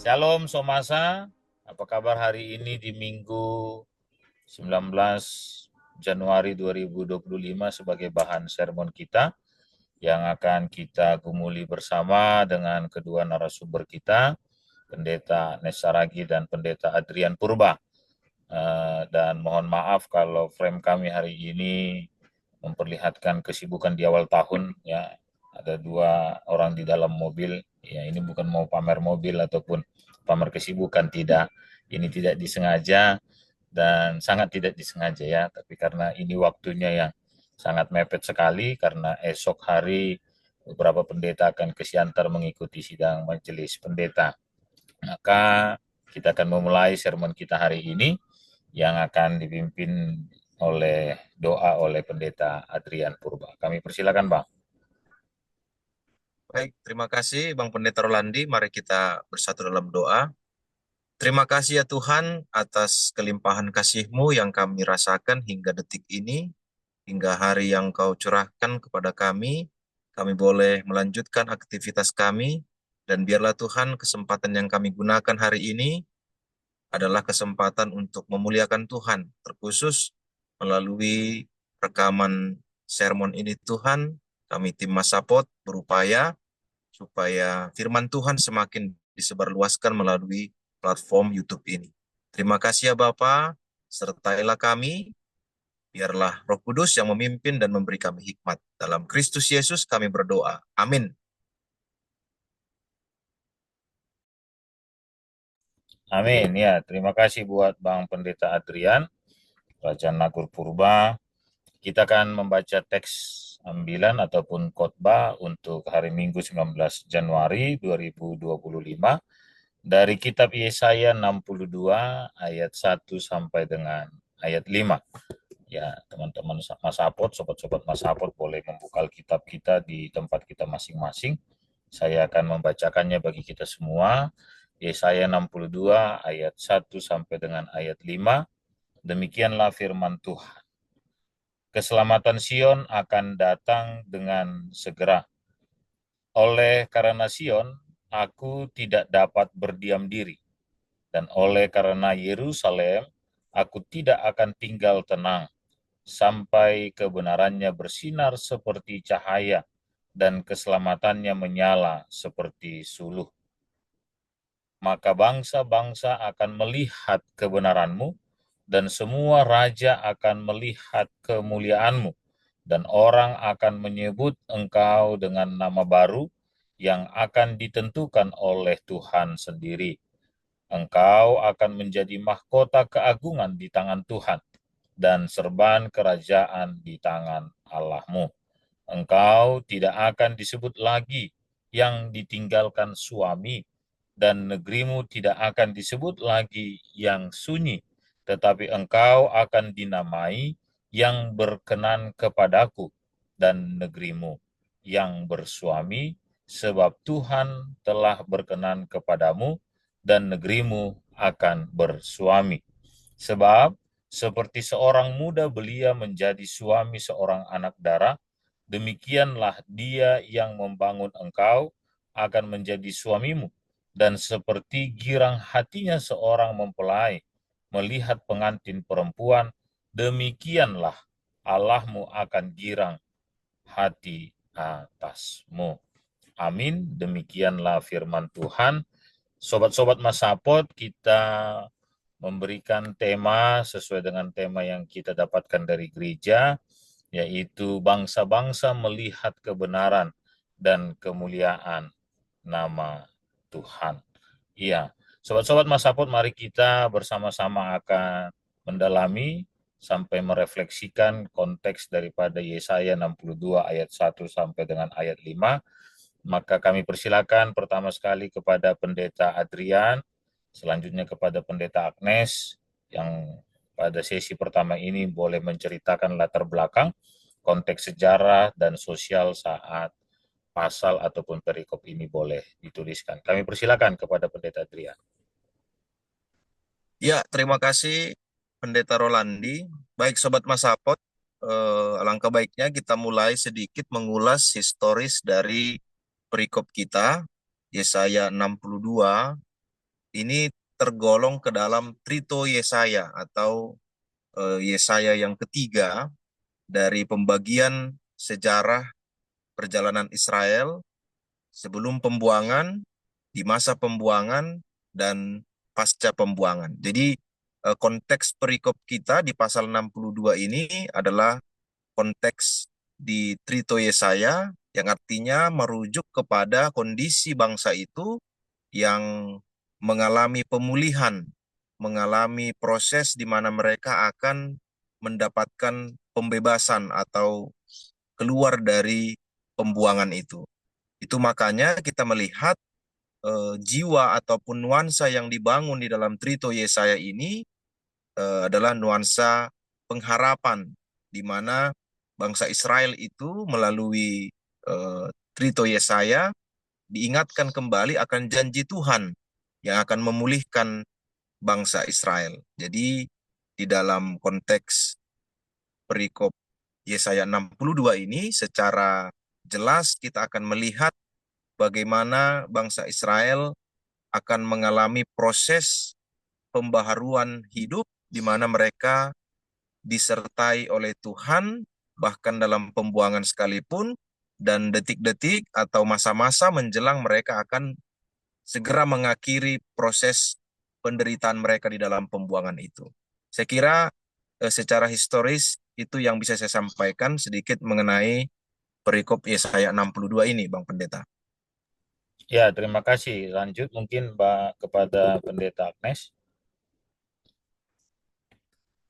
Shalom Somasa, apa kabar hari ini di Minggu 19 Januari 2025 sebagai bahan sermon kita yang akan kita gumuli bersama dengan kedua narasumber kita, Pendeta Nesaragi dan Pendeta Adrian Purba. Dan mohon maaf kalau frame kami hari ini memperlihatkan kesibukan di awal tahun ya. Ada dua orang di dalam mobil. Ya, ini bukan mau pamer mobil ataupun pamer kesibukan, tidak. Ini tidak disengaja dan sangat tidak disengaja ya, tapi karena ini waktunya yang sangat mepet sekali karena esok hari beberapa pendeta akan ke Siantar mengikuti sidang majelis pendeta. Maka kita akan memulai sermon kita hari ini yang akan dipimpin oleh doa oleh Pendeta Adrian Purba. Kami persilakan, Bang. Baik, terima kasih Bang Pendeta Rolandi. Mari kita bersatu dalam doa. Terima kasih ya Tuhan atas kelimpahan kasih-Mu yang kami rasakan hingga detik ini, hingga hari yang Kau curahkan kepada kami. Kami boleh melanjutkan aktivitas kami, dan biarlah Tuhan kesempatan yang kami gunakan hari ini adalah kesempatan untuk memuliakan Tuhan, terkhusus melalui rekaman sermon ini Tuhan. Kami tim Masapot berupaya supaya firman Tuhan semakin disebarluaskan melalui platform YouTube ini. Terima kasih ya Bapa, sertailah kami, biarlah Roh Kudus yang memimpin dan memberi kami hikmat. Dalam Kristus Yesus kami berdoa. Amin. Amin. Ya, terima kasih buat Bang Pendeta Adrian, Raja Nagur Purba. Kita akan membaca teks ambilan ataupun khotbah untuk hari Minggu 19 Januari 2025 dari kitab Yesaya 62 ayat 1 sampai dengan ayat 5. Ya, teman-teman Masapot, sobat-sobat Masapot boleh membuka kitab kita di tempat kita masing-masing. Saya akan membacakannya bagi kita semua. Yesaya 62 ayat 1 sampai dengan ayat 5. Demikianlah firman Tuhan. Keselamatan Sion akan datang dengan segera. Oleh karena Sion, aku tidak dapat berdiam diri. Dan oleh karena Yerusalem, aku tidak akan tinggal tenang sampai kebenarannya bersinar seperti cahaya dan keselamatannya menyala seperti suluh. Maka bangsa-bangsa akan melihat kebenaranmu, dan semua raja akan melihat kemuliaanmu, dan orang akan menyebut engkau dengan nama baru yang akan ditentukan oleh Tuhan sendiri. Engkau akan menjadi mahkota keagungan di tangan Tuhan, dan serban kerajaan di tangan Allahmu. Engkau tidak akan disebut lagi yang ditinggalkan suami, dan negerimu tidak akan disebut lagi yang sunyi, tetapi engkau akan dinamai yang berkenan kepadaku, dan negerimu yang bersuami, sebab Tuhan telah berkenan kepadamu, dan negerimu akan bersuami. Sebab seperti seorang muda belia menjadi suami seorang anak dara, demikianlah dia yang membangun engkau akan menjadi suamimu. Dan seperti girang hatinya seorang mempelai melihat pengantin perempuan, demikianlah Allahmu akan girang hati atasmu. Amin. Demikianlah firman Tuhan. Sobat-sobat Masapot, kita memberikan tema sesuai dengan tema yang kita dapatkan dari gereja, yaitu bangsa-bangsa melihat kebenaran dan kemuliaan nama Tuhan. Iya, sobat-sobat Masapot, mari kita bersama-sama akan mendalami sampai merefleksikan konteks daripada Yesaya 62 ayat 1 sampai dengan ayat 5. Maka kami persilakan pertama sekali kepada Pendeta Adrian, selanjutnya kepada Pendeta Agnes, yang pada sesi pertama ini boleh menceritakan latar belakang, konteks sejarah dan sosial saat pasal ataupun perikop ini boleh dituliskan. Kami persilakan kepada Pendeta Adrian. Ya, terima kasih Pendeta Rolandi. Baik Sobat Masapot, alangkah baiknya kita mulai sedikit mengulas historis dari perikop kita, Yesaya 62. ini tergolong ke dalam Trito Yesaya atau Yesaya yang ketiga dari pembagian sejarah perjalanan Israel sebelum pembuangan, di masa pembuangan, dan pasca pembuangan. Jadi konteks perikop kita di pasal 62 ini adalah konteks di Trito Yesaya yang artinya merujuk kepada kondisi bangsa itu yang mengalami pemulihan, mengalami proses di mana mereka akan mendapatkan pembebasan atau keluar dari pembuangan itu. Itu makanya kita melihat jiwa ataupun nuansa yang dibangun di dalam Trito Yesaya ini adalah nuansa pengharapan, di mana bangsa Israel itu melalui Trito Yesaya diingatkan kembali akan janji Tuhan yang akan memulihkan bangsa Israel. Jadi di dalam konteks perikop Yesaya 62 ini secara jelas kita akan melihat bagaimana bangsa Israel akan mengalami proses pembaharuan hidup di mana mereka disertai oleh Tuhan bahkan dalam pembuangan sekalipun, dan detik-detik atau masa-masa menjelang mereka akan segera mengakhiri proses penderitaan mereka di dalam pembuangan itu. Saya kira secara historis itu yang bisa saya sampaikan sedikit mengenai perikop Yesaya 62 ini, Bang Pendeta. Ya, terima kasih. Lanjut mungkin Mbak kepada Pendeta Agnes.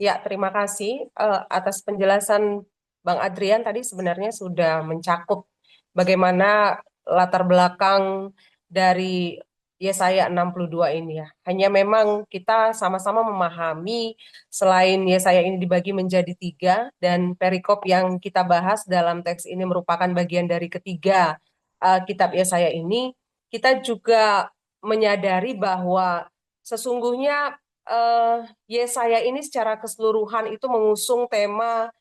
Ya, terima kasih atas penjelasan Bang Adrian tadi sebenarnya sudah mencakup bagaimana latar belakang dari Yesaya 62 ini ya. Hanya memang kita sama-sama memahami selain Yesaya ini dibagi menjadi tiga dan perikop yang kita bahas dalam teks ini merupakan bagian dari ketiga kitab Yesaya ini, kita juga menyadari bahwa sesungguhnya Yesaya ini secara keseluruhan itu mengusung tema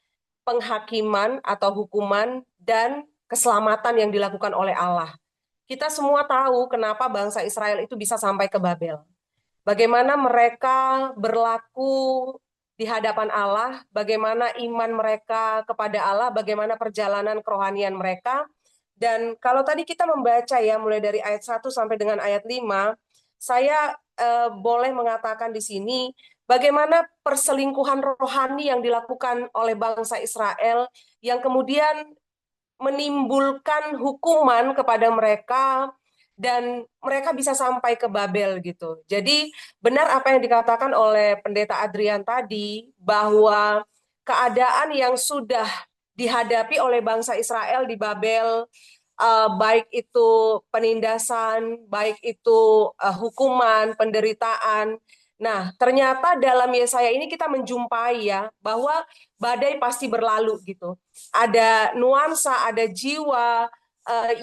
penghakiman atau hukuman dan keselamatan yang dilakukan oleh Allah. Kita semua tahu kenapa bangsa Israel itu bisa sampai ke Babel. Bagaimana mereka berlaku di hadapan Allah, bagaimana iman mereka kepada Allah, bagaimana perjalanan kerohanian mereka. Dan kalau tadi kita membaca ya mulai dari ayat 1 sampai dengan ayat 5, saya boleh mengatakan di sini bagaimana perselingkuhan rohani yang dilakukan oleh bangsa Israel yang kemudian menimbulkan hukuman kepada mereka dan mereka bisa sampai ke Babel gitu. Jadi benar apa yang dikatakan oleh Pendeta Adrian tadi bahwa keadaan yang sudah dihadapi oleh bangsa Israel di Babel, baik itu penindasan, baik itu hukuman, penderitaan. Nah, ternyata dalam Yesaya ini kita menjumpai ya bahwa badai pasti berlalu gitu. Ada nuansa, ada jiwa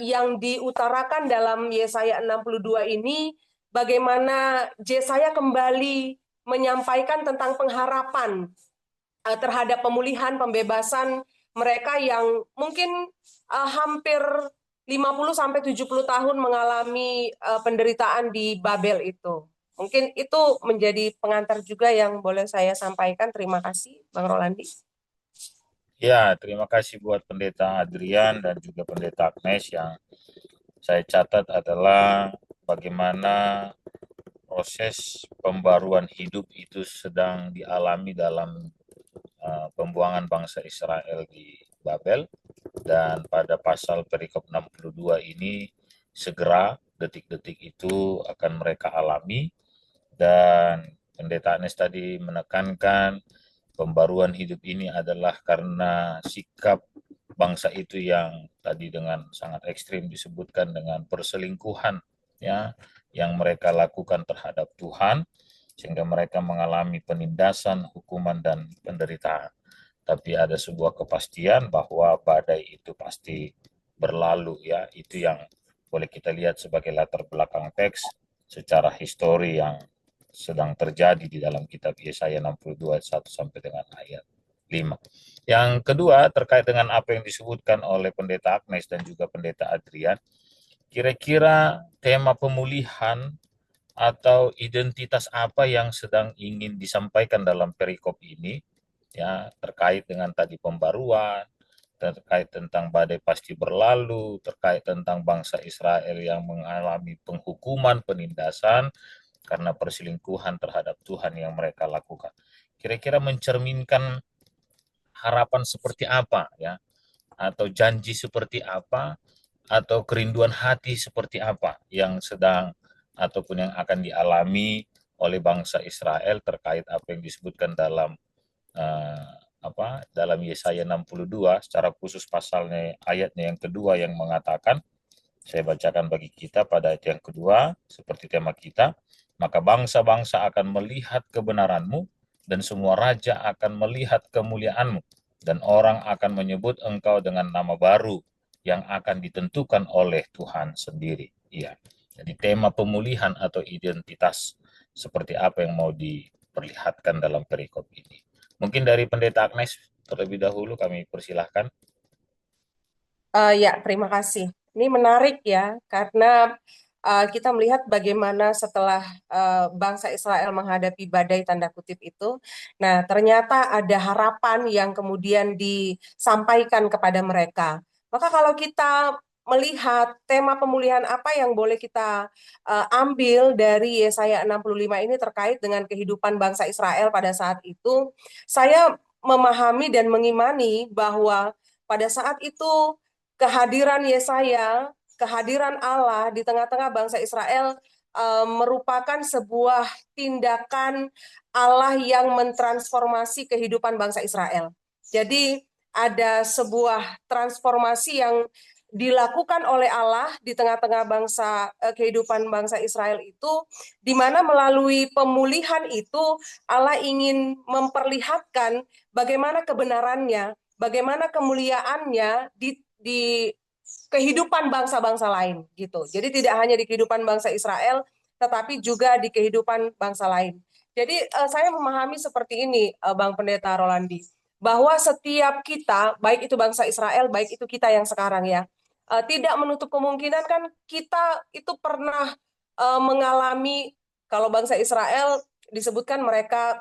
yang diutarakan dalam Yesaya 62 ini, bagaimana Yesaya kembali menyampaikan tentang pengharapan terhadap pemulihan, pembebasan mereka yang mungkin hampir 50 sampai 70 tahun mengalami penderitaan di Babel itu. Mungkin itu menjadi pengantar juga yang boleh saya sampaikan. Terima kasih, Bang Rolandi. Ya, terima kasih buat Pendeta Adrian dan juga Pendeta Agnes. Yang saya catat adalah bagaimana proses pembaruan hidup itu sedang dialami dalam pembuangan bangsa Israel di Babel, dan pada pasal perikop 62 ini segera detik-detik itu akan mereka alami. Dan Pendeta Anies tadi menekankan pembaruan hidup ini adalah karena sikap bangsa itu yang tadi dengan sangat ekstrim disebutkan dengan perselingkuhan ya yang mereka lakukan terhadap Tuhan, sehingga mereka mengalami penindasan, hukuman dan penderitaan. Tapi ada sebuah kepastian bahwa badai itu pasti berlalu ya. Itu yang boleh kita lihat sebagai latar belakang teks secara histori yang sedang terjadi di dalam kitab Yesaya 62 ayat 1 sampai dengan ayat 5. Yang kedua terkait dengan apa yang disebutkan oleh Pendeta Agnes dan juga Pendeta Adrian, kira-kira tema pemulihan atau identitas apa yang sedang ingin disampaikan dalam perikop ini, ya, terkait dengan tadi pembaruan, terkait tentang badai pasti berlalu, terkait tentang bangsa Israel yang mengalami penghukuman, penindasan karena perselingkuhan terhadap Tuhan yang mereka lakukan. Kira-kira mencerminkan harapan seperti apa, ya, atau janji seperti apa, atau kerinduan hati seperti apa yang sedang ataupun yang akan dialami oleh bangsa Israel terkait apa yang disebutkan dalam uh, dalam Yesaya 62, secara khusus pasalnya ayatnya yang kedua yang mengatakan, saya bacakan bagi kita pada ayat yang kedua seperti tema kita, maka bangsa-bangsa akan melihat kebenaranmu dan semua raja akan melihat kemuliaanmu dan orang akan menyebut engkau dengan nama baru yang akan ditentukan oleh Tuhan sendiri. Iya. Jadi tema pemulihan atau identitas seperti apa yang mau diperlihatkan dalam perikop ini. Mungkin dari Pendeta Agnes terlebih dahulu kami persilahkan. Ya, terima kasih. Ini menarik ya, karena kita melihat bagaimana setelah bangsa Israel menghadapi badai tanda kutip itu, nah ternyata ada harapan yang kemudian disampaikan kepada mereka. Maka kalau kita melihat tema pemulihan apa yang boleh kita ambil dari Yesaya 65 ini terkait dengan kehidupan bangsa Israel pada saat itu, saya memahami dan mengimani bahwa pada saat itu kehadiran Yesaya, kehadiran Allah di tengah-tengah bangsa Israel merupakan sebuah tindakan Allah yang mentransformasi kehidupan bangsa Israel. Jadi ada sebuah transformasi yang dilakukan oleh Allah di tengah-tengah kehidupan bangsa Israel itu, di mana melalui pemulihan itu Allah ingin memperlihatkan bagaimana kebenarannya, bagaimana kemuliaannya di kehidupan bangsa-bangsa lain gitu. Jadi tidak hanya di kehidupan bangsa Israel, tetapi juga di kehidupan bangsa lain. Jadi saya memahami seperti ini, Bang Pendeta Rolandi, bahwa setiap kita, baik itu bangsa Israel, baik itu kita yang sekarang ya, tidak menutup kemungkinan kan kita itu pernah mengalami, kalau bangsa Israel disebutkan mereka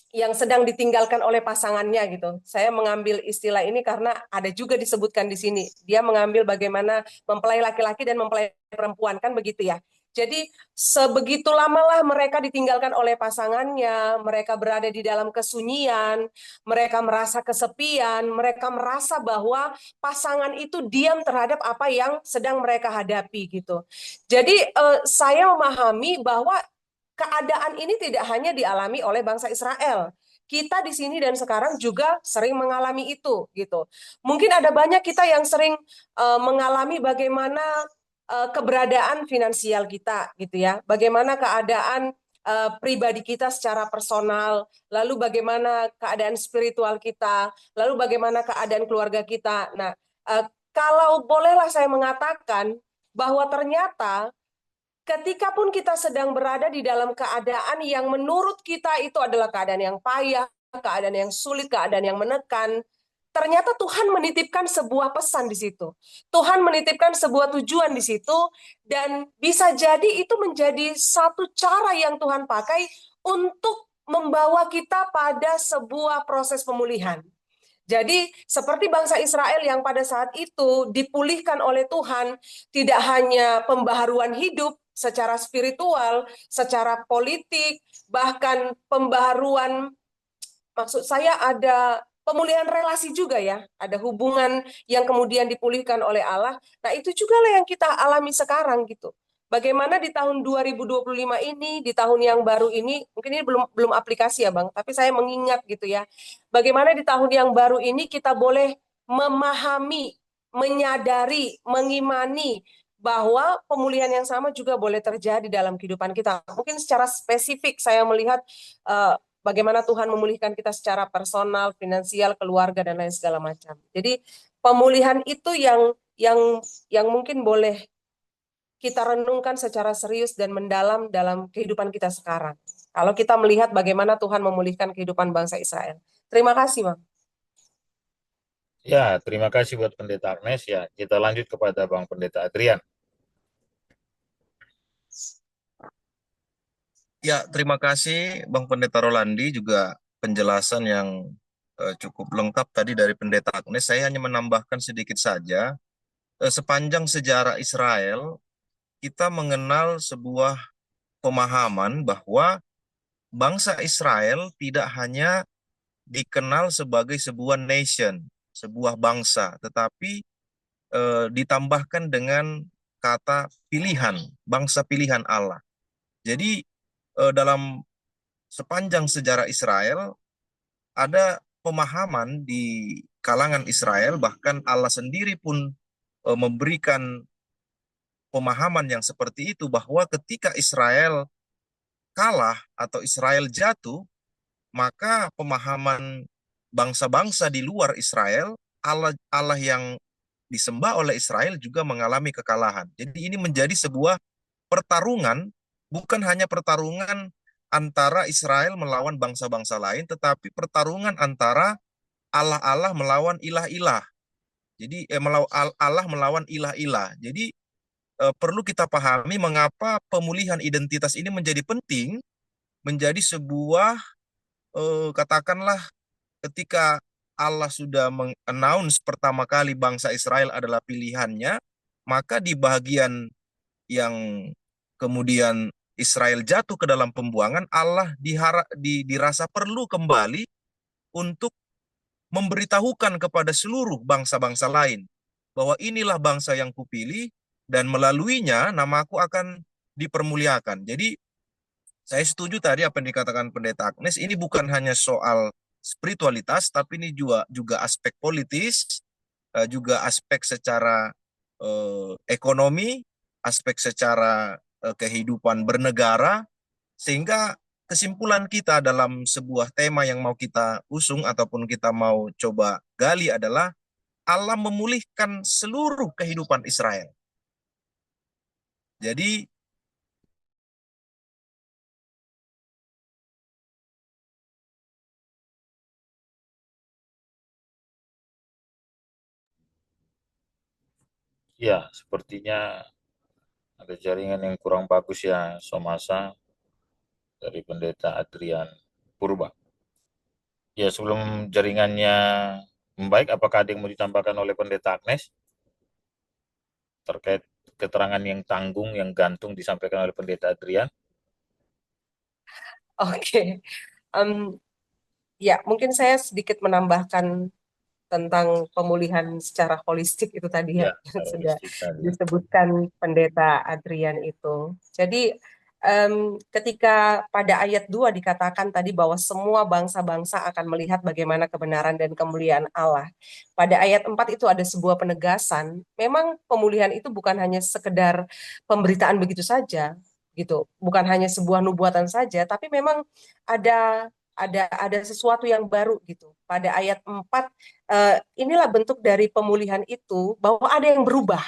yang sedang ditinggalkan oleh pasangannya gitu. Saya mengambil istilah ini karena ada juga disebutkan di sini. Dia mengambil bagaimana mempelai laki-laki dan mempelai perempuan, kan begitu ya. Jadi sebegitu lamalah mereka ditinggalkan oleh pasangannya, mereka berada di dalam kesunyian, mereka merasa kesepian, mereka merasa bahwa pasangan itu diam terhadap apa yang sedang mereka hadapi gitu. Jadi saya memahami bahwa keadaan ini tidak hanya dialami oleh bangsa Israel. Kita di sini dan sekarang juga sering mengalami itu gitu. Mungkin ada banyak kita yang sering mengalami bagaimana keberadaan finansial kita gitu ya. Bagaimana keadaan pribadi kita secara personal, lalu bagaimana keadaan spiritual kita, lalu bagaimana keadaan keluarga kita. Nah, kalau bolehlah saya mengatakan bahwa ternyata ketika pun kita sedang berada di dalam keadaan yang menurut kita itu adalah keadaan yang payah, keadaan yang sulit, keadaan yang menekan, ternyata Tuhan menitipkan sebuah pesan di situ. Tuhan menitipkan sebuah tujuan di situ, dan bisa jadi itu menjadi satu cara yang Tuhan pakai untuk membawa kita pada sebuah proses pemulihan. Jadi seperti bangsa Israel yang pada saat itu dipulihkan oleh Tuhan, tidak hanya pembaharuan hidup secara spiritual, secara politik, bahkan pembaharuan, maksud saya ada pemulihan relasi juga ya, ada hubungan yang kemudian dipulihkan oleh Allah. Nah itu juga lah yang kita alami sekarang gitu. Bagaimana di tahun 2025 ini, di tahun yang baru ini, mungkin ini belum belum aplikasi ya Bang, tapi saya mengingat gitu ya. Bagaimana di tahun yang baru ini kita boleh memahami, menyadari, mengimani bahwa pemulihan yang sama juga boleh terjadi dalam kehidupan kita. Mungkin secara spesifik saya melihat bagaimana Tuhan memulihkan kita secara personal, finansial, keluarga dan lain segala macam. Jadi pemulihan itu yang mungkin boleh kita renungkan secara serius dan mendalam dalam kehidupan kita sekarang. Kalau kita melihat bagaimana Tuhan memulihkan kehidupan bangsa Israel. Terima kasih, Bang. Ya, terima kasih buat Pendeta Agnes. Ya, kita lanjut kepada Bang Pendeta Adrian. Ya, terima kasih Bang Pendeta Rolandi juga penjelasan yang cukup lengkap tadi dari Pendeta Agnes. Saya hanya menambahkan sedikit saja. Sepanjang sejarah Israel, kita mengenal sebuah pemahaman bahwa bangsa Israel tidak hanya dikenal sebagai sebuah nation, sebuah bangsa, tetapi ditambahkan dengan kata pilihan, bangsa pilihan Allah. Jadi dalam sepanjang sejarah Israel ada pemahaman di kalangan Israel, bahkan Allah sendiri pun memberikan pemahaman yang seperti itu, bahwa ketika Israel kalah atau Israel jatuh, maka pemahaman bangsa-bangsa di luar Israel, Allah Allah yang disembah oleh Israel juga mengalami kekalahan. Jadi ini menjadi sebuah pertarungan, bukan hanya pertarungan antara Israel melawan bangsa-bangsa lain, tetapi pertarungan antara Allah-Allah melawan ilah-ilah. Jadi Allah melawan ilah-ilah. Jadi perlu kita pahami mengapa pemulihan identitas ini menjadi penting, menjadi sebuah katakanlah ketika Allah sudah meng-announce pertama kali bangsa Israel adalah pilihannya, maka di bagian yang kemudian Israel jatuh ke dalam pembuangan, Allah dirasa perlu kembali untuk memberitahukan kepada seluruh bangsa-bangsa lain bahwa inilah bangsa yang kupilih dan melaluinya namaku akan dipermuliakan. Jadi saya setuju tadi apa yang dikatakan Pendeta Agnes, ini bukan hanya soal spiritualitas, tapi ini juga aspek politis, juga aspek secara ekonomi, aspek secara kehidupan bernegara, sehingga kesimpulan kita dalam sebuah tema yang mau kita usung ataupun kita mau coba gali adalah Allah memulihkan seluruh kehidupan Israel. Jadi Ya, sepertinya ada jaringan yang kurang bagus ya, Somasa, dari Pendeta Adrian Purba. Ya, sebelum jaringannya membaik, apakah ada yang mau ditambahkan oleh Pendeta Agnes terkait keterangan yang tanggung, yang gantung disampaikan oleh Pendeta Adrian? Oke. Em, ya, mungkin saya sedikit menambahkan tentang pemulihan secara holistik itu tadi ya, Ya, yang secara sudah holistik tadi. disebutkan Pendeta Adrian itu. Jadi ketika pada ayat 2 dikatakan tadi bahwa semua bangsa-bangsa akan melihat bagaimana kebenaran dan kemuliaan Allah. Pada ayat 4 itu ada sebuah penegasan, memang pemulihan itu bukan hanya sekedar pemberitaan begitu saja, gitu. Bukan hanya sebuah nubuatan saja, tapi memang ada ada sesuatu yang baru gitu. Pada ayat 4 inilah bentuk dari pemulihan itu bahwa ada yang berubah,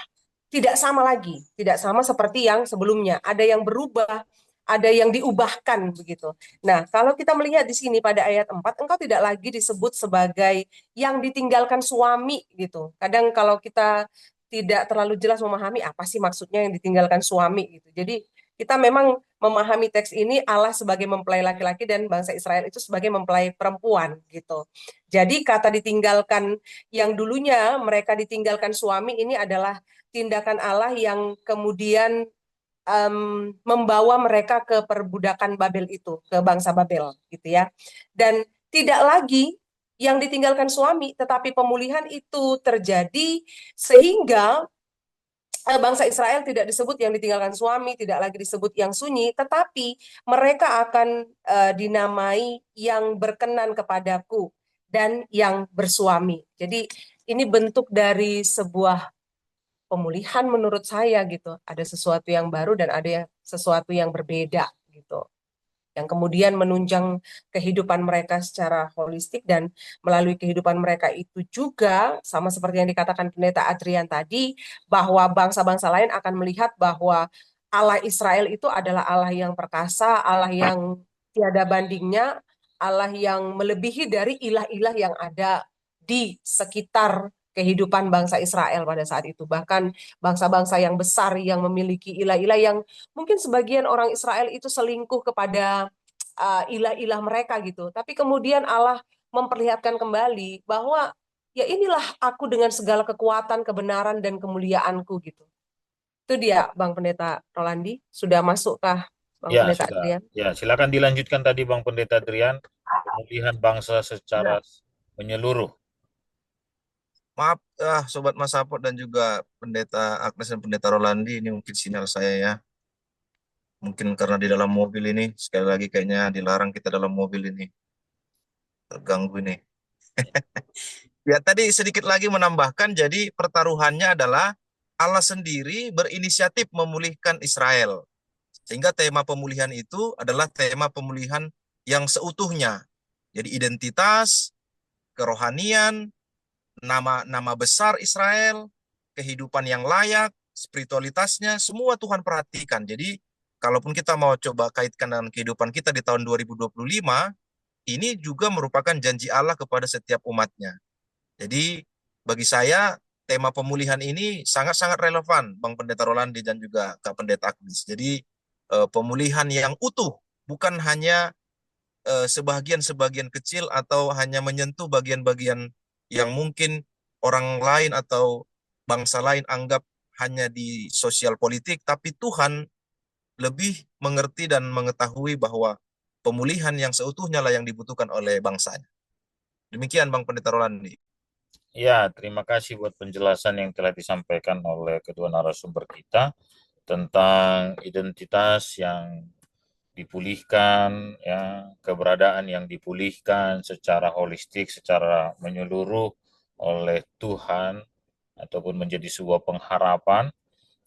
tidak sama lagi, tidak sama seperti yang sebelumnya. Ada yang berubah, ada yang diubahkan begitu. Nah, kalau kita melihat di sini pada ayat 4, engkau tidak lagi disebut sebagai yang ditinggalkan suami gitu. Kadang kalau kita tidak terlalu jelas memahami apa sih maksudnya yang ditinggalkan suami gitu. Jadi kita memang memahami teks ini Allah sebagai mempelai laki-laki dan bangsa Israel itu sebagai mempelai perempuan gitu. Jadi kata ditinggalkan yang dulunya mereka ditinggalkan suami ini adalah tindakan Allah yang kemudian membawa mereka ke perbudakan Babel itu, ke bangsa Babel gitu ya. Dan tidak lagi yang ditinggalkan suami, tetapi pemulihan itu terjadi sehingga bangsa Israel tidak disebut yang ditinggalkan suami, tidak lagi disebut yang sunyi, tetapi mereka akan dinamai yang berkenan kepadaku dan yang bersuami. Jadi ini bentuk dari sebuah pemulihan menurut saya gitu. Ada sesuatu yang baru dan ada sesuatu yang berbeda gitu. Yang kemudian menunjang kehidupan mereka secara holistik dan melalui kehidupan mereka itu juga sama seperti yang dikatakan Pendeta Adrian tadi bahwa bangsa-bangsa lain akan melihat bahwa Allah Israel itu adalah Allah yang perkasa, Allah yang tiada bandingnya, Allah yang melebihi dari ilah-ilah yang ada di sekitar kehidupan bangsa Israel pada saat itu. Bahkan bangsa-bangsa yang besar yang memiliki ilah-ilah yang mungkin sebagian orang Israel itu selingkuh kepada ilah-ilah mereka gitu. Tapi kemudian Allah memperlihatkan kembali bahwa ya inilah aku dengan segala kekuatan, kebenaran, dan kemuliaanku gitu. Itu dia, Bang Pendeta Rolandi. Sudah masukkah, Bang Ya, Pendeta sudah. Adrian? Ya, silakan dilanjutkan tadi Bang Pendeta Adrian, pemulihan bangsa secara Ya, menyeluruh. Maaf, Sobat Masapot dan juga Pendeta Agnes dan Pendeta Rolandi, ini mungkin sinyal saya ya. Mungkin karena di dalam mobil ini, sekali lagi kayaknya dilarang kita dalam mobil ini. Terganggu ini. Ya, tadi sedikit lagi menambahkan, jadi pertaruhannya adalah Allah sendiri berinisiatif memulihkan Israel. Sehingga tema pemulihan itu adalah tema pemulihan yang seutuhnya. Jadi identitas, kerohanian, nama besar Israel, kehidupan yang layak, spiritualitasnya, semua Tuhan perhatikan. Jadi, kalaupun kita mau coba kaitkan dengan kehidupan kita di tahun 2025, ini juga merupakan janji Allah kepada setiap umatnya. Jadi, bagi saya, tema pemulihan ini sangat-sangat relevan, Bang Pendeta Rolandi dan juga Kak Pendeta Agnes. Jadi, pemulihan yang utuh, bukan hanya sebagian-sebagian kecil atau hanya menyentuh bagian-bagian yang mungkin orang lain atau bangsa lain anggap hanya di sosial politik, tapi Tuhan lebih mengerti dan mengetahui bahwa pemulihan yang seutuhnya lah yang dibutuhkan oleh bangsanya. Demikian Bang Pendeta Rolandi. Ya, terima kasih buat penjelasan yang telah disampaikan oleh kedua narasumber kita tentang identitas yang dipulihkan, ya, keberadaan yang dipulihkan secara holistik, secara menyeluruh oleh Tuhan ataupun menjadi sebuah pengharapan,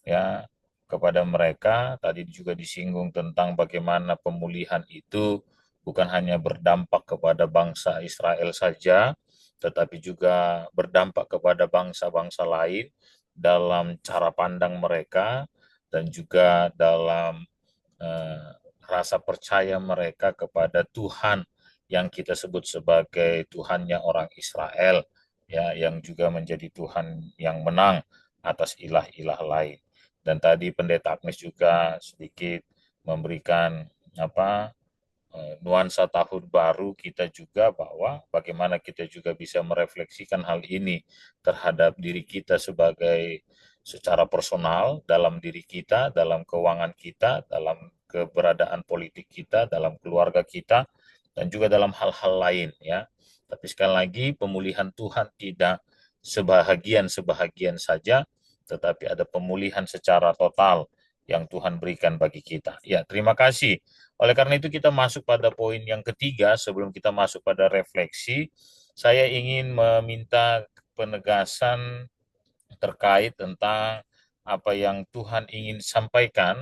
ya, kepada mereka. Tadi juga disinggung tentang bagaimana pemulihan itu bukan hanya berdampak kepada bangsa Israel saja, tetapi juga berdampak kepada bangsa-bangsa lain dalam cara pandang mereka dan juga dalam eh, rasa percaya mereka kepada Tuhan yang kita sebut sebagai Tuhannya orang Israel, ya, yang juga menjadi Tuhan yang menang atas ilah-ilah lain. Dan tadi Pendeta Agnes juga sedikit memberikan apa nuansa tahun baru kita juga, bahwa bagaimana kita juga bisa merefleksikan hal ini terhadap diri kita sebagai secara personal, dalam diri kita, dalam keuangan kita, dalam keberadaan politik kita, dalam keluarga kita, dan juga dalam hal-hal lain, ya. Tapi sekali lagi, pemulihan Tuhan tidak sebahagian-sebahagian saja, tetapi ada pemulihan secara total yang Tuhan berikan bagi kita. Ya, terima kasih. Oleh karena itu kita masuk pada poin yang ketiga. Sebelum kita masuk pada refleksi, saya ingin meminta penegasan terkait tentang apa yang Tuhan ingin sampaikan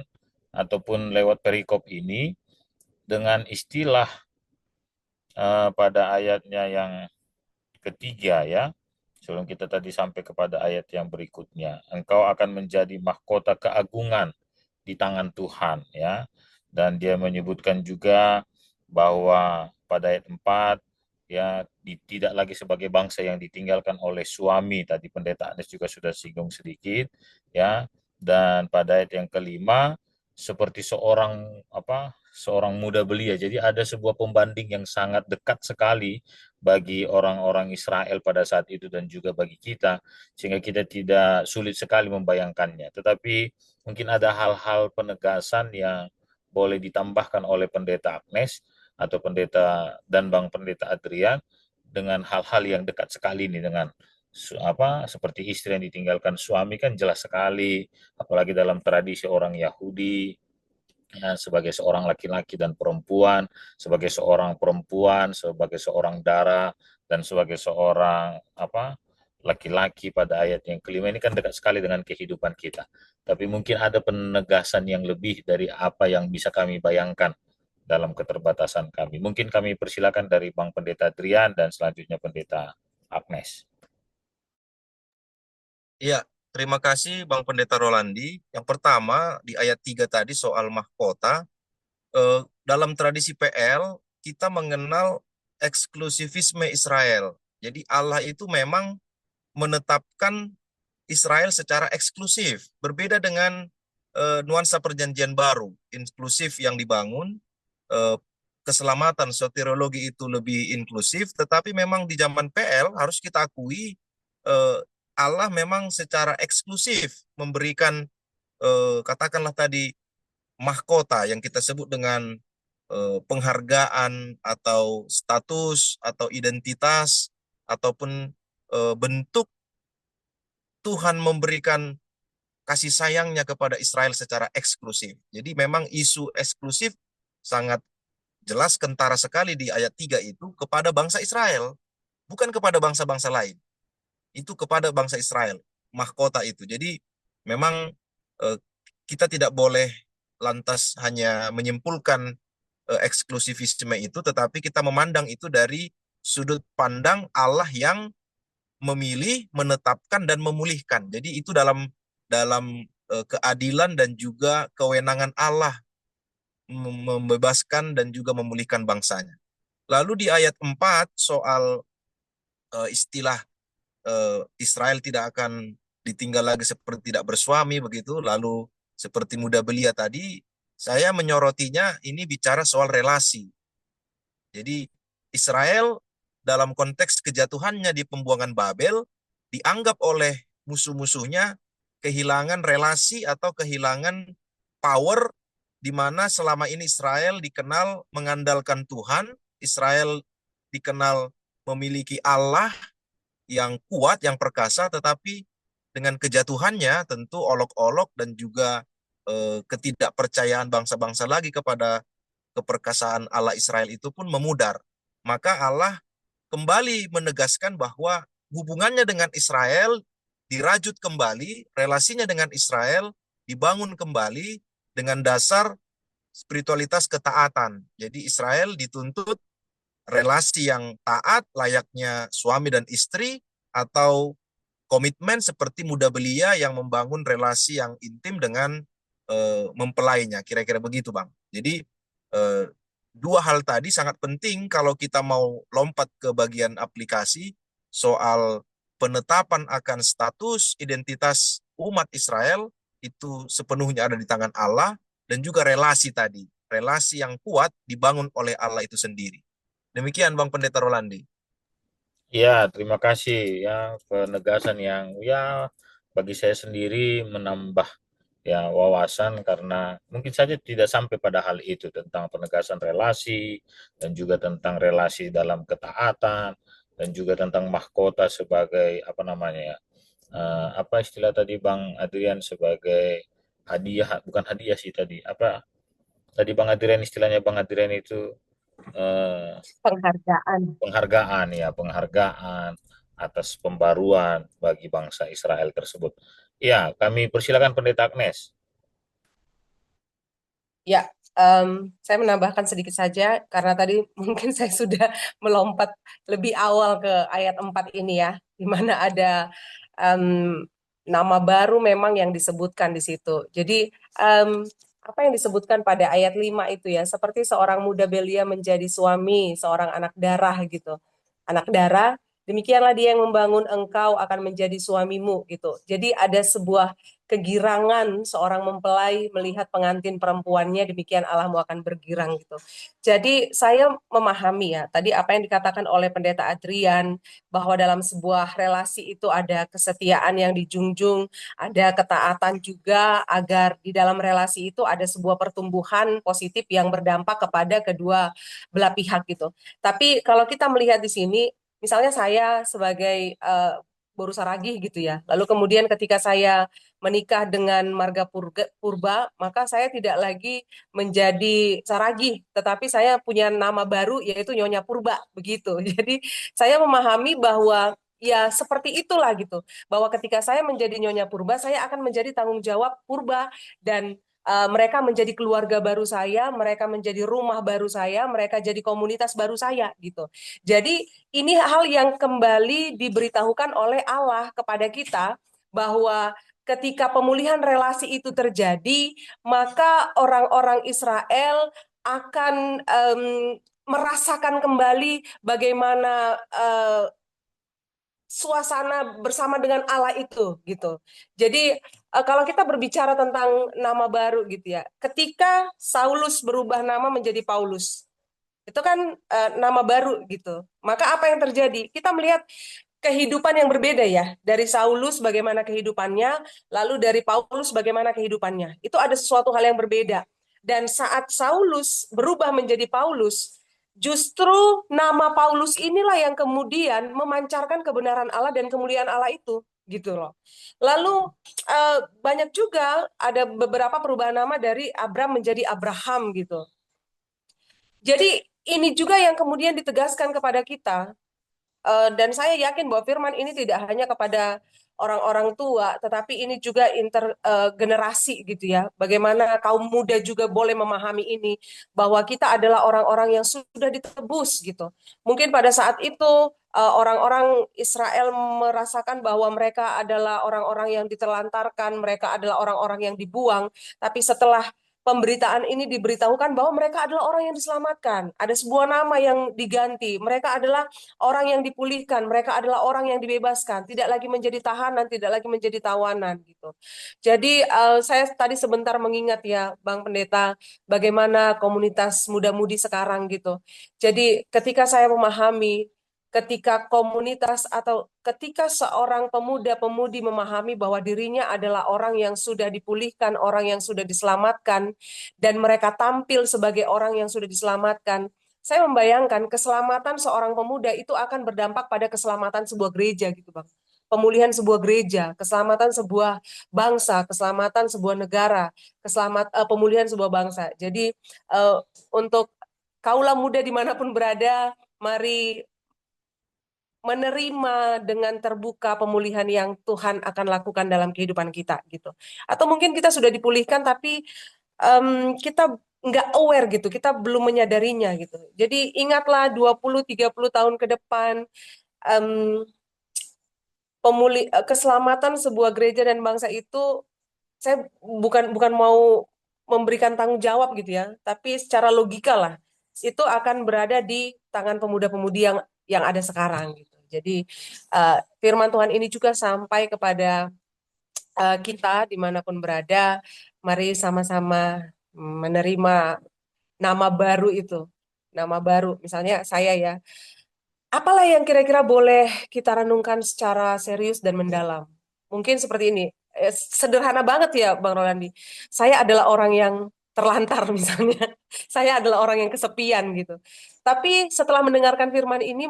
ataupun lewat perikop ini dengan istilah pada ayatnya yang ketiga, ya. Sebelum kita tadi sampai kepada ayat yang berikutnya, engkau akan menjadi mahkota keagungan di tangan Tuhan, ya. Dan dia menyebutkan juga bahwa pada ayat 4, ya, tidak lagi sebagai bangsa yang ditinggalkan oleh suami. Tadi Pendeta Anies juga sudah singgung sedikit, ya. Dan pada ayat yang kelima, seperti seorang muda belia. Jadi ada sebuah pembanding yang sangat dekat sekali bagi orang-orang Israel pada saat itu dan juga bagi kita, sehingga kita tidak sulit sekali membayangkannya. Tetapi mungkin ada hal-hal penegasan yang boleh ditambahkan oleh Pendeta Agnes atau Pendeta dan Bang Pendeta Adrian dengan hal-hal yang dekat sekali nih dengan seperti istri yang ditinggalkan suami, kan jelas sekali, apalagi dalam tradisi orang Yahudi, ya, sebagai seorang laki-laki dan perempuan, sebagai seorang perempuan, sebagai seorang dara, dan sebagai seorang laki-laki pada ayat yang kelima ini kan dekat sekali dengan kehidupan kita. Tapi mungkin ada penegasan yang lebih dari apa yang bisa kami bayangkan dalam keterbatasan kami. Mungkin kami persilakan dari Bang Pendeta Adrian dan selanjutnya Pendeta Agnes. Iya, terima kasih Bang Pendeta Rolandi. Yang pertama, di ayat 3 tadi soal mahkota, dalam tradisi PL, kita mengenal eksklusivisme Israel. Jadi Allah itu memang menetapkan Israel secara eksklusif, berbeda dengan nuansa perjanjian baru, inklusif yang dibangun, eh, keselamatan soteriologi itu lebih inklusif, tetapi memang di zaman PL harus kita akui eh, Allah memang secara eksklusif memberikan katakanlah tadi mahkota yang kita sebut dengan penghargaan atau status atau identitas ataupun bentuk Tuhan memberikan kasih sayangnya kepada Israel secara eksklusif. Jadi memang isu eksklusif sangat jelas kentara sekali di ayat 3 itu kepada bangsa Israel, bukan kepada bangsa-bangsa lain. Itu kepada bangsa Israel, mahkota itu. Jadi memang eh, kita tidak boleh lantas hanya menyimpulkan eksklusivisme itu, tetapi kita memandang itu dari sudut pandang Allah yang memilih, menetapkan dan memulihkan. Jadi itu dalam dalam keadilan dan juga kewenangan Allah membebaskan dan juga memulihkan bangsanya. Lalu di ayat 4 soal istilah Israel tidak akan ditinggal lagi seperti tidak bersuami begitu, lalu seperti muda belia tadi, saya menyorotinya ini bicara soal relasi. Jadi Israel dalam konteks kejatuhannya di pembuangan Babel dianggap oleh musuh-musuhnya kehilangan relasi atau kehilangan power di mana selama ini Israel dikenal mengandalkan Tuhan, Israel dikenal memiliki Allah yang kuat, yang perkasa, tetapi dengan kejatuhannya tentu olok-olok dan juga ketidakpercayaan bangsa-bangsa lagi kepada keperkasaan Allah Israel itu pun memudar. Maka Allah kembali menegaskan bahwa hubungannya dengan Israel dirajut kembali, relasinya dengan Israel dibangun kembali dengan dasar spiritualitas ketaatan. Jadi Israel dituntut relasi yang taat layaknya suami dan istri atau komitmen seperti muda belia yang membangun relasi yang intim dengan mempelainya. Kira-kira begitu, Bang. Jadi eh, dua hal tadi sangat penting kalau kita mau lompat ke bagian aplikasi soal penetapan akan status identitas umat Israel itu sepenuhnya ada di tangan Allah dan juga relasi tadi, relasi yang kuat dibangun oleh Allah itu sendiri. Demikian Bang Pendeta Rolandi. Ya, terima kasih ya penegasan yang ya bagi saya sendiri menambah ya wawasan karena mungkin saja tidak sampai pada hal itu tentang penegasan relasi dan juga tentang relasi dalam ketaatan dan juga tentang mahkota sebagai apa namanya ya apa istilah tadi Bang Adrian sebagai hadiah bukan hadiah sih tadi apa tadi Bang Adrian istilahnya Bang Adrian itu eh, Penghargaan. penghargaan ya penghargaan atas pembaruan bagi bangsa Israel tersebut. Ya, kami persilakan Pendeta Agnes. Ya, saya menambahkan sedikit saja karena tadi mungkin saya sudah melompat lebih awal ke ayat 4 ini ya, di mana ada em, nama baru memang yang disebutkan di situ. Jadi apa yang disebutkan pada ayat 5 itu ya, seperti seorang muda belia menjadi suami seorang anak darah gitu. Anak darah, demikianlah dia yang membangun engkau akan menjadi suamimu gitu. Jadi ada sebuah kegirangan seorang mempelai melihat pengantin perempuannya, demikian Allahmu akan bergirang gitu. Jadi saya memahami ya, tadi apa yang dikatakan oleh Pendeta Adrian, bahwa dalam sebuah relasi itu ada kesetiaan yang dijunjung, ada ketaatan juga agar di dalam relasi itu ada sebuah pertumbuhan positif yang berdampak kepada kedua belah pihak gitu. Tapi kalau kita melihat di sini, misalnya saya sebagai Boru Saragih gitu ya. Lalu kemudian ketika saya menikah dengan marga purba, maka saya tidak lagi menjadi Saragih, tetapi saya punya nama baru yaitu Nyonya Purba begitu. Jadi saya memahami bahwa ya seperti itulah gitu, bahwa ketika saya menjadi Nyonya Purba, saya akan menjadi tanggung jawab Purba dan mereka menjadi keluarga baru saya, mereka menjadi rumah baru saya, mereka jadi komunitas baru saya gitu. Jadi ini hal yang kembali diberitahukan oleh Allah kepada kita bahwa ketika pemulihan relasi itu terjadi, maka orang-orang Israel akan merasakan kembali bagaimana suasana bersama dengan Allah itu gitu. Jadi kalau kita berbicara tentang nama baru gitu ya, ketika Saulus berubah nama menjadi Paulus, itu kan nama baru gitu. Maka apa yang terjadi? Kita melihat kehidupan yang berbeda ya. Dari Saulus bagaimana kehidupannya, lalu dari Paulus bagaimana kehidupannya. Itu ada sesuatu hal yang berbeda. Dan saat Saulus berubah menjadi Paulus, justru nama Paulus inilah yang kemudian memancarkan kebenaran Allah dan kemuliaan Allah itu gitu loh. Lalu banyak juga ada beberapa perubahan nama dari Abram menjadi Abraham gitu. Jadi ini juga yang kemudian ditegaskan kepada kita. Dan saya yakin bahwa firman ini tidak hanya kepada orang-orang tua, tetapi ini juga intergenerasi gitu ya. Bagaimana kaum muda juga boleh memahami ini, bahwa kita adalah orang-orang yang sudah ditebus gitu. Mungkin pada saat itu orang-orang Israel merasakan bahwa mereka adalah orang-orang yang ditelantarkan, mereka adalah orang-orang yang dibuang, tapi setelah pemberitaan ini diberitahukan bahwa mereka adalah orang yang diselamatkan. Ada sebuah nama yang diganti. Mereka adalah orang yang dipulihkan, mereka adalah orang yang dibebaskan, tidak lagi menjadi tahanan, tidak lagi menjadi tawanan gitu. Jadi saya tadi sebentar mengingat ya Bang Pendeta, bagaimana komunitas muda-mudi sekarang gitu. Jadi ketika saya memahami, ketika komunitas atau ketika seorang pemuda-pemudi memahami bahwa dirinya adalah orang yang sudah dipulihkan, orang yang sudah diselamatkan, dan mereka tampil sebagai orang yang sudah diselamatkan, saya membayangkan keselamatan seorang pemuda itu akan berdampak pada keselamatan sebuah gereja gitu Bang. Pemulihan sebuah gereja, keselamatan sebuah bangsa, keselamatan sebuah negara, pemulihan sebuah bangsa. Jadi untuk kaulah muda dimanapun berada, mari menerima dengan terbuka pemulihan yang Tuhan akan lakukan dalam kehidupan kita gitu. Atau mungkin kita sudah dipulihkan tapi kita nggak aware gitu, kita belum menyadarinya gitu. Jadi ingatlah 20-30 tahun ke depan em, keselamatan sebuah gereja dan bangsa itu, saya bukan mau memberikan tanggung jawab gitu ya, tapi secara logika lah itu akan berada di tangan pemuda-pemudi yang ada sekarang gitu. Jadi firman Tuhan ini juga sampai kepada kita dimanapun berada, mari sama-sama menerima nama baru itu. Nama baru, misalnya saya ya, apalah yang kira-kira boleh kita renungkan secara serius dan mendalam? Mungkin seperti ini. Sederhana banget ya, Bang Rolandi. Saya adalah orang yang terlantar misalnya. Saya adalah orang yang kesepian gitu. Tapi setelah mendengarkan firman ini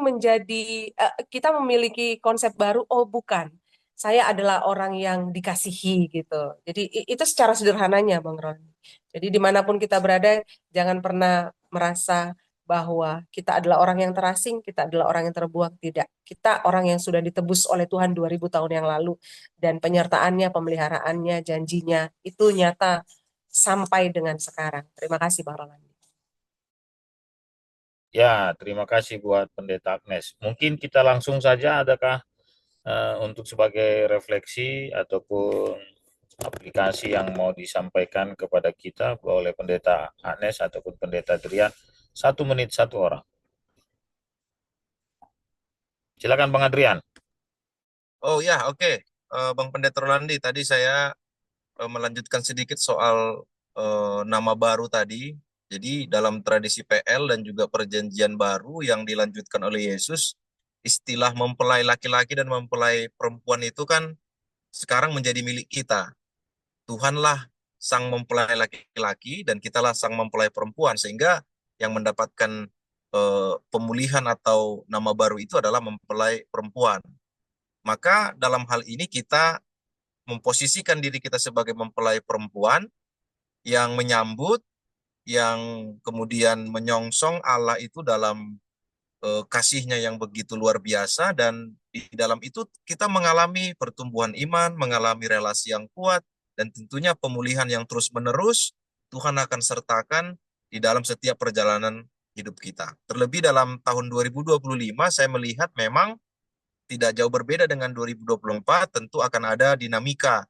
kita memiliki konsep baru, oh bukan. Saya adalah orang yang dikasihi gitu. Jadi itu secara sederhananya, Bang Rolandi. Jadi dimanapun kita berada, jangan pernah merasa bahwa kita adalah orang yang terasing, kita adalah orang yang terbuang. Tidak. Kita orang yang sudah ditebus oleh Tuhan 2000 tahun yang lalu. Dan penyertaannya, pemeliharaannya, janjinya, itu nyata sampai dengan sekarang. Terima kasih, Bang Rolandi. Ya, terima kasih buat Pendeta Agnes. Mungkin kita langsung saja, adakah untuk sebagai refleksi ataupun aplikasi yang mau disampaikan kepada kita oleh Pendeta Agnes ataupun Pendeta Adrian, 1 menit 1 orang. Silakan Bang Adrian. Oh ya, oke. Bang Pendeta Rolandi, tadi saya melanjutkan sedikit soal nama baru tadi. Jadi dalam tradisi PL dan juga perjanjian baru yang dilanjutkan oleh Yesus, istilah mempelai laki-laki dan mempelai perempuan itu kan sekarang menjadi milik kita. Tuhanlah sang mempelai laki-laki dan kitalah sang mempelai perempuan, sehingga yang mendapatkan pemulihan atau nama baru itu adalah mempelai perempuan. Maka dalam hal ini kita memposisikan diri kita sebagai mempelai perempuan yang menyambut, yang kemudian menyongsong Allah itu dalam kasihnya yang begitu luar biasa, dan di dalam itu kita mengalami pertumbuhan iman, mengalami relasi yang kuat, dan tentunya pemulihan yang terus-menerus Tuhan akan sertakan di dalam setiap perjalanan hidup kita. Terlebih dalam tahun 2025 saya melihat memang tidak jauh berbeda dengan 2024, tentu akan ada dinamika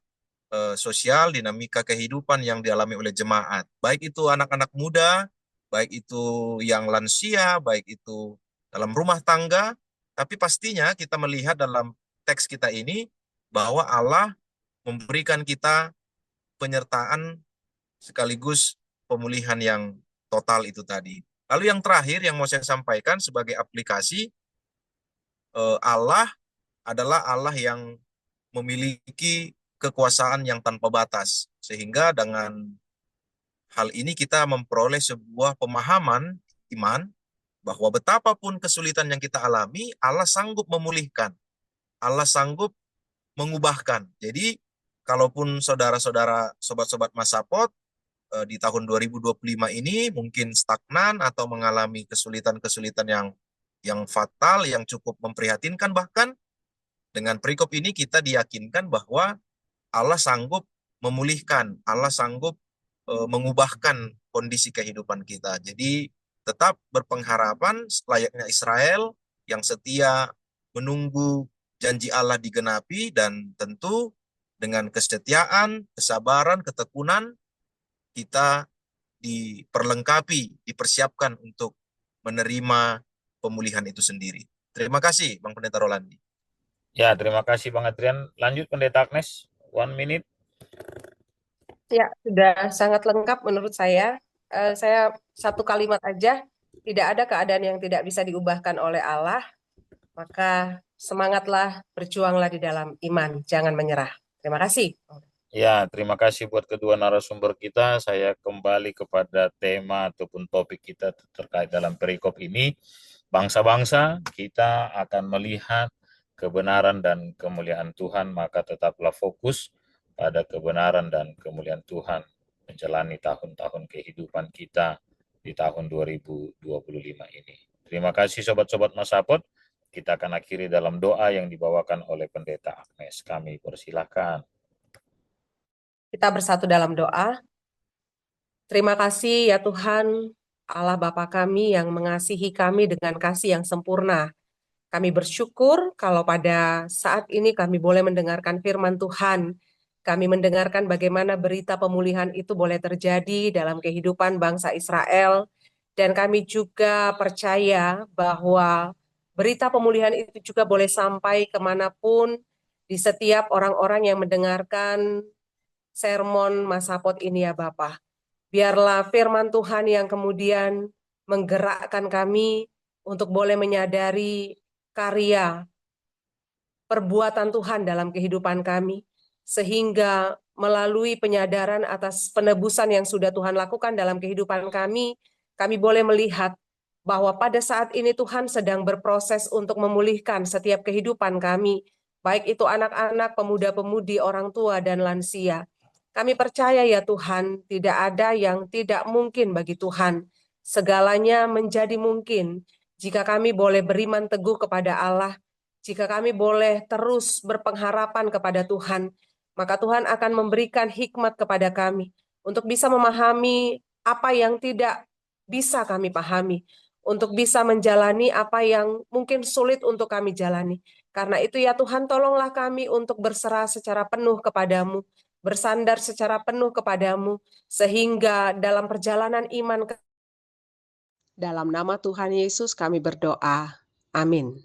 sosial, dinamika kehidupan yang dialami oleh jemaat. Baik itu anak-anak muda, baik itu yang lansia, baik itu dalam rumah tangga, tapi pastinya kita melihat dalam teks kita ini bahwa Allah memberikan kita penyertaan sekaligus pemulihan yang total itu tadi. Lalu yang terakhir yang mau saya sampaikan sebagai aplikasi, Allah adalah Allah yang memiliki kekuasaan yang tanpa batas. Sehingga dengan hal ini kita memperoleh sebuah pemahaman iman bahwa betapapun kesulitan yang kita alami, Allah sanggup memulihkan. Allah sanggup mengubahkan. Jadi, kalaupun saudara-saudara, sobat-sobat Masapot, di tahun 2025 ini mungkin stagnan atau mengalami kesulitan-kesulitan yang fatal, yang cukup memprihatinkan, bahkan dengan perikop ini kita diyakinkan bahwa Allah sanggup memulihkan, Allah sanggup mengubahkan kondisi kehidupan kita. Jadi tetap berpengharapan layaknya Israel yang setia menunggu janji Allah digenapi, dan tentu dengan kesetiaan, kesabaran, ketekunan kita diperlengkapi, dipersiapkan untuk menerima pemulihan itu sendiri. Terima kasih Bang Pendeta Rolandi. Ya, terima kasih Bang Adrian. Lanjut Pendeta Agnes, 1 minute. Ya, sudah sangat lengkap menurut saya. Saya satu kalimat aja, tidak ada keadaan yang tidak bisa diubahkan oleh Allah, maka semangatlah, berjuanglah di dalam iman, jangan menyerah. Terima kasih. Ya, terima kasih buat kedua narasumber kita. Saya kembali kepada tema ataupun topik kita terkait dalam perikop ini. Bangsa-bangsa, kita akan melihat kebenaran dan kemuliaan Tuhan, maka tetaplah fokus pada kebenaran dan kemuliaan Tuhan menjalani tahun-tahun kehidupan kita di tahun 2025 ini. Terima kasih sobat-sobat Masapot. Kita akan akhiri dalam doa yang dibawakan oleh Pendeta Agnes. Kami persilahkan. Kita bersatu dalam doa. Terima kasih ya Tuhan, Allah Bapa kami yang mengasihi kami dengan kasih yang sempurna. Kami bersyukur kalau pada saat ini kami boleh mendengarkan firman Tuhan. Kami mendengarkan bagaimana berita pemulihan itu boleh terjadi dalam kehidupan bangsa Israel. Dan kami juga percaya bahwa berita pemulihan itu juga boleh sampai kemanapun di setiap orang-orang yang mendengarkan sermon Masapot ini ya Bapak. Biarlah firman Tuhan yang kemudian menggerakkan kami untuk boleh menyadari karya perbuatan Tuhan dalam kehidupan kami, sehingga melalui penyadaran atas penebusan yang sudah Tuhan lakukan dalam kehidupan kami boleh melihat bahwa pada saat ini Tuhan sedang berproses untuk memulihkan setiap kehidupan kami, baik itu anak-anak, pemuda-pemudi, orang tua, dan lansia. Kami percaya ya Tuhan, tidak ada yang tidak mungkin bagi Tuhan. Segalanya menjadi mungkin jika kami boleh beriman teguh kepada Allah, jika kami boleh terus berpengharapan kepada Tuhan, maka Tuhan akan memberikan hikmat kepada kami untuk bisa memahami apa yang tidak bisa kami pahami, untuk bisa menjalani apa yang mungkin sulit untuk kami jalani. Karena itu ya Tuhan, tolonglah kami untuk berserah secara penuh kepadamu, bersandar secara penuh kepadamu, sehingga dalam perjalanan iman dalam nama Tuhan Yesus kami berdoa. Amin.